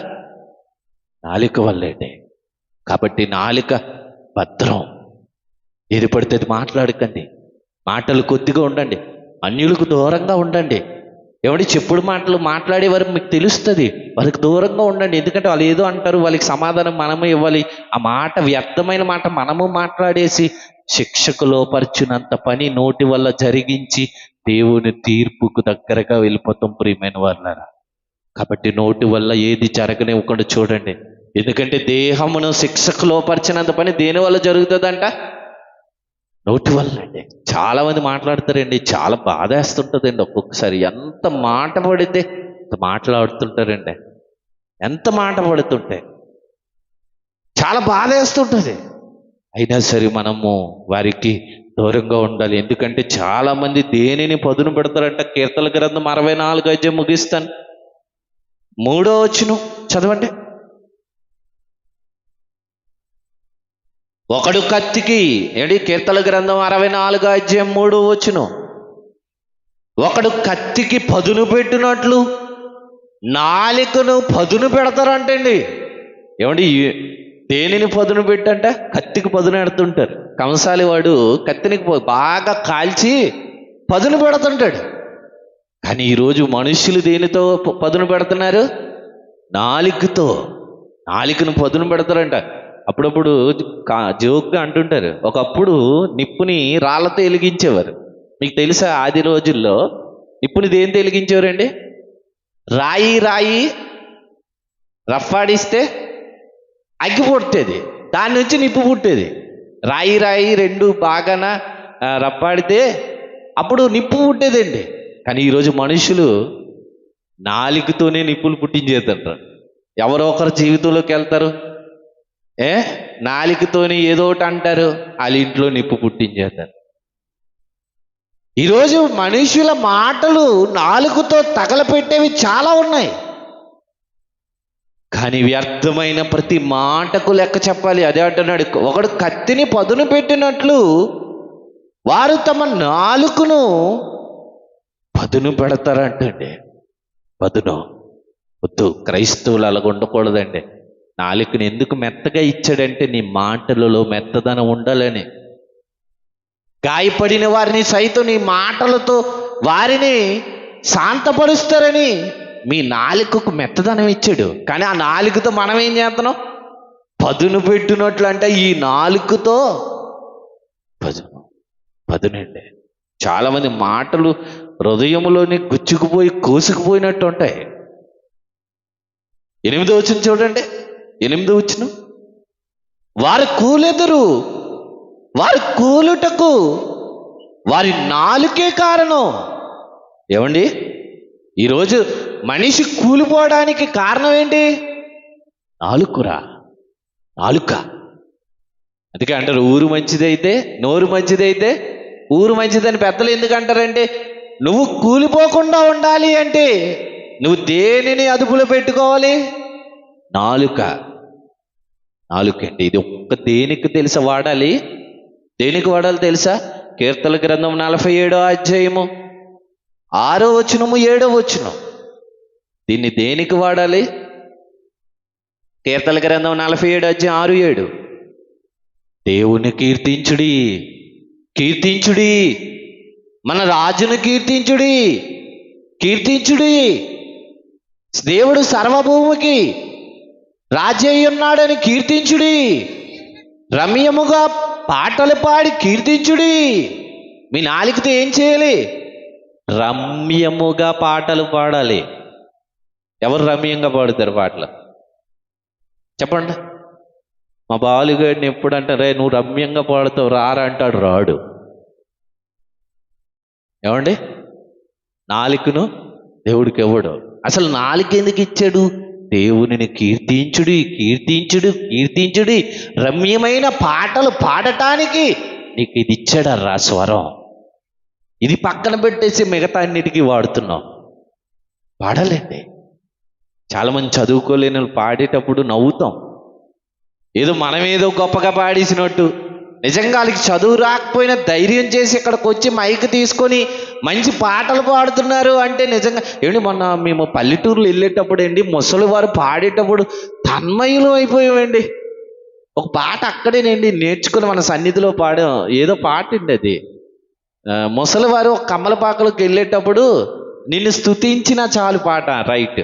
నాలిక వల్లేండి. కాబట్టి నాలిక భద్రం. ఏది పడితే అది మాట్లాడకండి. మాటలు కొద్దిగా ఉండండి. అన్యులకు దూరంగా ఉండండి. ఏమంటే చెప్పుడు మాటలు మాట్లాడే వరకు మీకు తెలుస్తుంది, వాళ్ళకి దూరంగా ఉండండి. ఎందుకంటే వాళ్ళు ఏదో అంటారు, వాళ్ళకి సమాధానం మనము ఇవ్వాలి. ఆ మాట వ్యర్థమైన మాట మనము మాట్లాడేసి శిక్షకు లోపరిచినంత పని నోటి వల్ల జరిగించి దేవుని తీర్పుకు దగ్గరగా వెళ్ళిపోతాం ప్రియమైన వాళ్ళారా. కాబట్టి నోటి వల్ల ఏది జరగనివ్వకుండా చూడండి. ఎందుకంటే దేహమును శిక్షకు లోపరిచినంత పని దేని వల్ల జరుగుతుందంట? నోటి వల్ల అండి. చాలా మంది మాట్లాడతారండి, చాలా బాధేస్తుంటుందండి. ఒక్కొక్కసారి ఎంత మాట పడితే అంత మాట్లాడుతుంటారండి. ఎంత మాట పడుతుంటే చాలా బాధేస్తుంటుంది. అయినా సరే మనము వారికి దూరంగా ఉండాలి. ఎందుకంటే చాలా మంది దేనిని పదును పెడతారంట. కీర్తన గ్రంథం 64 అధ్యాయం ముగిస్తాను, 3వ వచనం చదవండి. ఒకడు కత్తికి కీర్తన గ్రంథం 64:3 ఒకడు కత్తికి పదును పెట్టినట్లు నాలికను పదును పెడతారంటండి. దేనిని పదును పెట్టంట? కత్తికి పదును పెడుతుంటారు. కంసాలి వాడు కత్తిని బాగా కాల్చి పదును పెడుతుంటాడు. కానీ ఈరోజు మనుషులు దేనితో పదును పెడుతున్నారు? నాలికతో. నాలికను పదును పెడతారంట. అప్పుడప్పుడు జోక్గా అంటుంటారు, ఒకప్పుడు నిప్పుని రాళ్ళతో వెలిగించేవారు. మీకు తెలుసా? ఆది రోజుల్లో నిప్పుని దేనితో వెలిగించేవారండి? రాయి రఫ్ఫాడిస్తే అగ్గి పుట్టేది, దాని నుంచి నిప్పు పుట్టేది. రాయి రెండు బాగాన రప్పాడితే అప్పుడు నిప్పు పుట్టేదండి. కానీ ఈరోజు మనుషులు నాలికతోనే నిప్పులు పుట్టించేదంటారు. ఎవరో ఒకరు జీవితంలోకి వెళ్తారు, నాలికతోని ఏదో ఒకటి అంటారు, వాళ్ళ ఇంట్లో నిప్పు పుట్టించేస్తారు. ఈరోజు మనుషుల మాటలు నాలుగుతో తగలపెట్టేవి చాలా ఉన్నాయి. కానీ వ్యర్థమైన ప్రతి మాటకు లెక్క చెప్పాలి. అదే అంటున్నాడు, ఒకడు కత్తిని పదును పెట్టినట్లు వారు తమ నాలుకను పదును పెడతారంటండి. పదును వద్దు, క్రైస్తవులు అలాగ ఉండకూడదండి. నాలుకను ఎందుకు మెత్తగా ఇచ్చాడంటే నీ మాటలలో మెత్తదనం ఉండాలని. గాయపడిన వారిని సైతం నీ మాటలతో వారిని శాంతపరుస్తారని మీ నాలుకకు మెత్తదనం ఇచ్చాడు. కానీ ఆ నాలుకతో మనం ఏం చేస్తున్నాం? పదును పెట్టినట్లు. అంటే ఈ నాలుకతో పదునండి. చాలామంది మాటలు హృదయంలోని గుచ్చుకుపోయి కోసుకుపోయినట్టు ఉంటాయి. 8వ వచనం చూడండి. 8వ వచనం, వారు కూలెదరు, వారి కూలుటకు వారి నాలుకే కారణం. ఏమండి, ఈరోజు మనిషి కూలిపోవడానికి కారణం ఏంటి? నాలుక. అందుకే అంటారు, ఊరు మంచిదైతే నోరు మంచిదైతే ఊరు మంచిదని పెద్దలు ఎందుకు అంటారంటే, నువ్వు కూలిపోకుండా ఉండాలి అంటే నువ్వు దేనిని అదుపులో పెట్టుకోవాలి? నాలుక అండి. ఇది ఒక్క దేనికి తెలుసా వాడాలి? దేనికి వాడాలి తెలుసా? కీర్తన గ్రంథం 47:6 7 దీన్ని దేనికి వాడాలి? కీర్తన గ్రంథం 47:6 దేవుని కీర్తించుడి, మన రాజును కీర్తించుడి. దేవుడు సర్వభూమికి రాజయ్య ఉన్నాడని కీర్తించుడి. రమ్యముగా పాటలు పాడి కీర్తించుడి. మీ నాలుకతో ఏం చేయాలి? రమ్యముగా పాటలు పాడాలి. ఎవరు రమ్యంగా పాడుతారు పాటలు? చెప్పండి. మా బాలుగాడిని ఎప్పుడు అంటారే, నువ్వు రమ్యంగా పాడుతావు రారా అంటాడు, రాడు. ఏమండి, నాలుకను దేవుడికి ఇవ్వడు. అసలు నాలుక ఎందుకు ఇచ్చాడు? దేవునిని కీర్తించుడి, రమ్యమైన పాటలు పాడటానికి నీకు ఇది ఇచ్చాడర్రా స్వరం. ఇది పక్కన పెట్టేసి మిగతా అన్నిటికీ వాడుతున్నాం. పాడాలండి. చాలామంది చదువుకోలేని పాడేటప్పుడు నవ్వుతాం, ఏదో మనమేదో గొప్పగా పాడేసినట్టు. నిజంగా వాళ్ళకి చదువు రాకపోయినా ధైర్యం చేసి ఇక్కడికి వచ్చి మైక్ తీసుకొని మంచి పాటలు పాడుతున్నారు అంటే నిజంగా. మొన్న మేము పల్లెటూరులో వెళ్ళేటప్పుడు ముసలి వారు పాడేటప్పుడు తన్మయులు అయిపోయామండి. ఒక పాట అక్కడేనండి నేర్చుకుని మన సన్నిధిలో పాడాం. ఏదో పాట అండి అది. ముసలి వారు ఒక కమ్మలపాకలోకి వెళ్ళేటప్పుడు నిన్ను స్తుతించిన చాలు పాట. రైట్.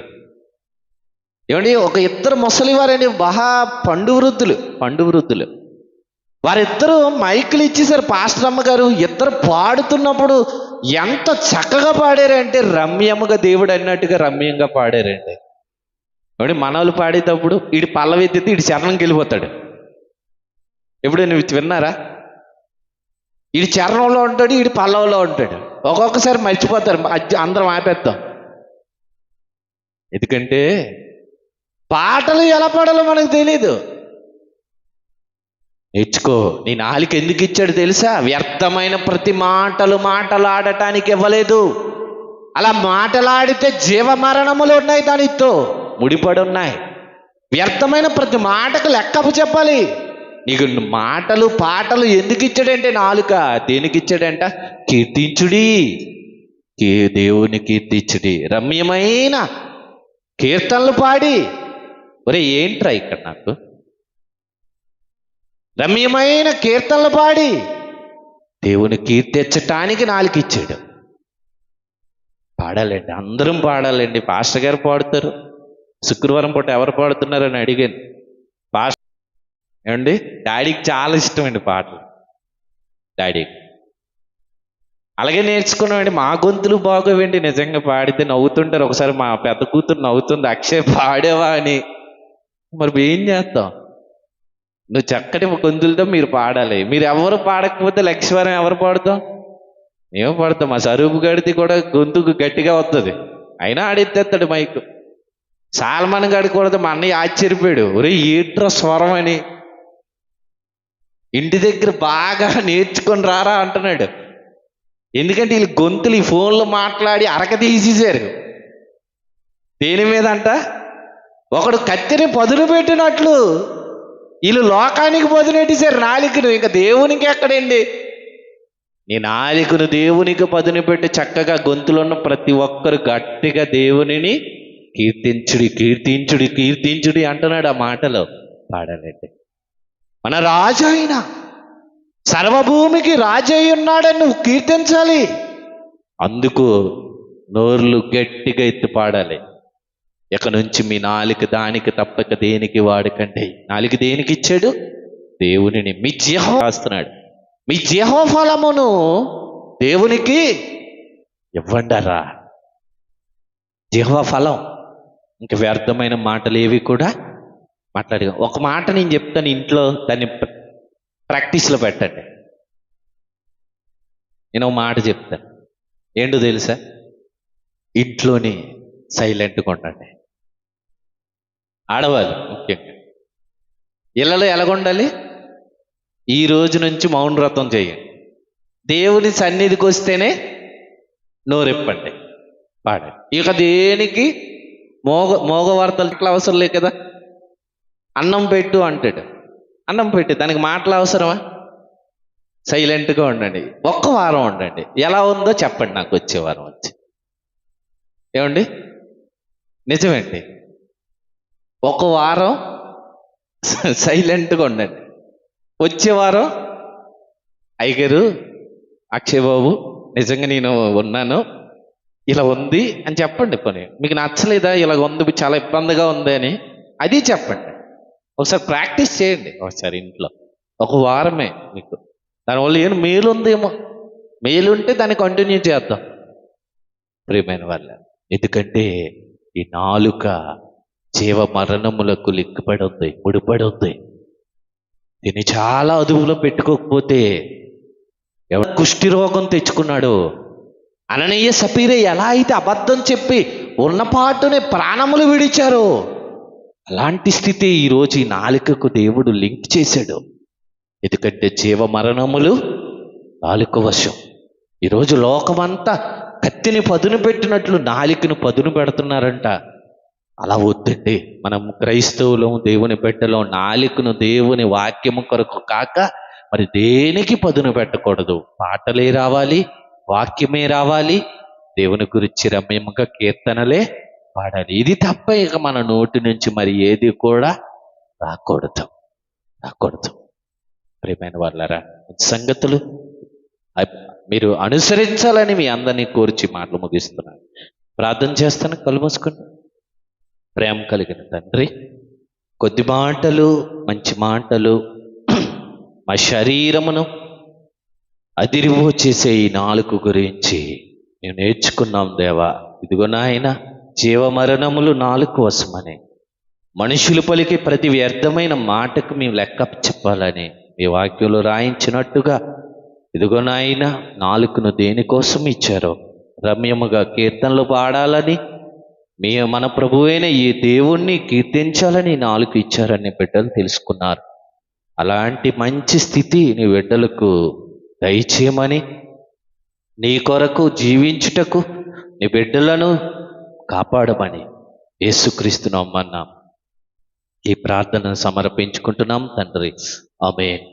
ఒక ఇద్దరు ముసలి వారండి, మహా పండు వృద్ధులు. వారిద్దరూ మైకులు ఇచ్చేసారు. పాస్టర్ అమ్మగారు ఇద్దరు పాడుతున్నప్పుడు ఎంత చక్కగా పాడారంటే, రమ్యముగా దేవుడు అన్నట్టుగా రమ్యంగా పాడారండి. మనవాళ్ళు పాడేటప్పుడు వీడి పల్లవెత్తితే వీడి చరణంకి వెళ్ళిపోతాడు. ఎప్పుడు నువ్వు విన్నారా? వీడి చరణంలో ఉంటాడు, వీడి పల్లవలో ఉంటాడు. ఒక్కొక్కసారి మర్చిపోతారు, అందరం ఆపేద్దాం. ఎందుకంటే పాటలు ఎలా పాడాలో మనకు తెలీదు. నేర్చుకో. నీ నాలుక ఎందుకు ఇచ్చాడు తెలుసా? వ్యర్థమైన ప్రతి మాటలాడటానికి ఇవ్వలేదు. అలా మాటలాడితే జీవ మరణములు ఉన్నాయి, దానితో ముడిపడి ఉన్నాయి. వ్యర్థమైన ప్రతి మాటకు లెక్కపు చెప్పాలి. నీకు మాటలు పాటలు ఎందుకు ఇచ్చాడంటే నాలుక దేనికి ఇచ్చాడంట? కీర్తించుడి, దేవుని కీర్తించుడి, రమ్యమైన కీర్తనలు పాడి. ఒరే ఏంట్రా ఇక్కడ నాకు రమ్యమైన కీర్తనలు పాడి దేవుని కీర్తించటానికి నాలుక ఇచ్చాడు. పాడాలండి, అందరం పాడాలండి. పాస్టర్ గారు పాడుతారు. శుక్రవారం పూట ఎవరు పాడుతున్నారని అడిగాను. పాస్టర్ ఏమండి, డాడీకి చాలా ఇష్టమండి పాటలు. డాడీకి అలాగే నేర్చుకున్నామండి. మా గొంతులు బాగోవండి, నిజంగా పాడితే నవ్వుతుంటారు. ఒకసారి మా పెద్ద కూతురు నవ్వుతుంది, అక్షయ్ పాడేవా అని. మరి ఏం చేస్తాం? నువ్వు చక్కటి గొంతులతో మీరు పాడాలి. మీరు ఎవరు పాడకపోతే లక్ష్మీవారం ఎవరు పాడుతాం? ఏమో పాడతాం. మా సరూపు గడితే కూడా గొంతుకు గట్టిగా వస్తుంది, అయినా ఆడెత్తేస్తాడు మైకు. సాల్మాన్ గడి కూడా మా అన్నయ్య ఆశ్చర్యపోయాడు, ఒరే ఏట్రా స్వరం అని. ఇంటి దగ్గర బాగా నేర్చుకొని రారా అంటున్నాడు. ఎందుకంటే వీళ్ళు గొంతులు ఈ ఫోన్లో మాట్లాడి అరక తీసేశారు. దేని మీద అంట? ఒకడు కత్తిని పదును పెట్టినట్లు వీళ్ళు లోకానికి పదునెట్టేశారు నాలికను. ఇంకా దేవునికి ఎక్కడండి? నీ నాలికను దేవునికి పదును పెట్టి చక్కగా గొంతులో ఉన్న ప్రతి ఒక్కరు గట్టిగా దేవునిని కీర్తించుడి, కీర్తించుడి, కీర్తించుడి అంటున్నాడు. ఆ మాటలో పాడాలంటే మన రాజు అయిన సర్వభూమికి రాజు అయి ఉన్నాడని నువ్వు కీర్తించాలి. అందుకు నోర్లు గట్టిగా ఎత్తి పాడాలి. ఇక నుంచి మీ నాలుక దానికి తప్పక దేనికి వాడకండి. నాలుక దేనికి ఇచ్చాడు? దేవునిని. మీ యెహోవా రాస్తున్నాడు, మీ యెహోవా ఫలమును దేవునికి ఇవ్వండరా. యెహోవా ఫలం. ఇంక వ్యర్థమైన మాటలు ఏవి కూడా మాట్లాడి. ఒక మాట నేను చెప్తాను, ఇంట్లో దాన్ని ప్రాక్టీస్లో పెట్టండి. నేను ఒక మాట చెప్తాను, ఏంటో తెలుసా? ఇంట్లోని సైలెంట్గా ఉండండి. ఆడవాళ్ళు ముఖ్యంగా ఇళ్ళలో ఎలాగుండాలి? ఈ రోజు నుంచి మౌన వ్రతం చేయండి. దేవుని సన్నిధికి వస్తేనే నోరెప్పండి, పాడండి. ఇక దేనికి మోగ వార్తలు ఇట్లా అవసరం లేదు కదా. అన్నం పెట్టు అంటాడు, అన్నం పెట్టు, దానికి మాటలు అవసరమా? సైలెంట్గా ఉండండి. ఒక్క వారం ఉండండి. ఎలా ఉందో చెప్పండి నాకు వచ్చే వారం వచ్చి. ఏమండి, నిజమేంటి? ఒక వారం సైలెంట్గా ఉండండి. వచ్చే వారం అయ్యగారు, అక్షయ్ బాబు, నిజంగా నేను ఉన్నాను, ఇలా ఉంది అని చెప్పండి. పని మీకు నచ్చలేదా? ఇలా ఉంది, చాలా ఇబ్బందిగా ఉంది అని అది చెప్పండి. ఒకసారి ప్రాక్టీస్ చేయండి ఒకసారి ఇంట్లో. ఒక వారమే మీకు దానివల్ల ఏం మేలు ఉందేమో. మేలు ఉంటే దాన్ని కంటిన్యూ చేద్దాం ప్రియమైన వాళ్ళ. ఎందుకంటే ఈ నాలుక జీవ మరణములకు లిక్కుపడి ఉంది, ముడిపడి ఉంది. దీన్ని చాలా అదుపులో పెట్టుకోకపోతే ఎవరు కుష్టి రోగం తెచ్చుకున్నాడు. అననీయ సపీరే ఎలా అయితే అబద్ధం చెప్పి ఉన్నపాటునే ప్రాణములు విడిచారు, అలాంటి స్థితి ఈరోజు ఈ నాలుకకు దేవుడు లింక్ చేశాడు. ఎందుకంటే జీవ మరణములు నాలుక వశం. ఈరోజు లోకమంతా కత్తిని పదును పెట్టినట్లు నాలుకను పదును పెడుతున్నారంట. అలా వద్దండి. మనం క్రైస్తవులం, దేవుని బిడ్డలో నాలుకను దేవుని వాక్యము కొరకు కాక మరి దేనికి పదును పెట్టకూడదు. పాటలే రావాలి, వాక్యమే రావాలి, దేవుని గురించి రమ్యముగా కీర్తనలే పాడాలి. ఇది తప్ప ఇక మన నోటి నుంచి మరి ఏది కూడా రాకూడదు. ప్రియమైన వాళ్ళారా, సంగతులు మీరు అనుసరించాలని మీ అందరినీ కోర్చి మాటలు ముగిస్తున్నాను. ప్రార్థన చేస్తాను, కళ్ళు మూసుకోండి. ప్రేమ కలిగిన తండ్రి, కొద్ది మాటలు, మంచి మాటలు మా శరీరమును అదిరివో చేసే ఈ నాలుక గురించి మేము నేర్చుకున్నాం దేవా. ఇదిగో నాయన, జీవమరణములు నాలుక వశమని, మనుషులు పలికి ప్రతి వ్యర్థమైన మాటకు మేము లెక్క చెప్పాలని మీ వాక్యంలో రాయించినట్టుగా ఇదిగో నాయన, నాలుకను దేనికోసం ఇచ్చారో రమ్యముగా కీర్తనలు పాడాలని, మన ప్రభువైన ఈ దేవుణ్ణి కీర్తించాలని నాలుక ఇచ్చారని బిడ్డలు తెలుసుకున్నారు. అలాంటి మంచి స్థితి నీ బిడ్డలకు దయచేయమని, నీ కొరకు జీవించుటకు నీ బిడ్డలను కాపాడమని యేసుక్రీస్తు నామమున ఈ ప్రార్థనను సమర్పించుకుంటున్నాం తండ్రి. ఆమేన్.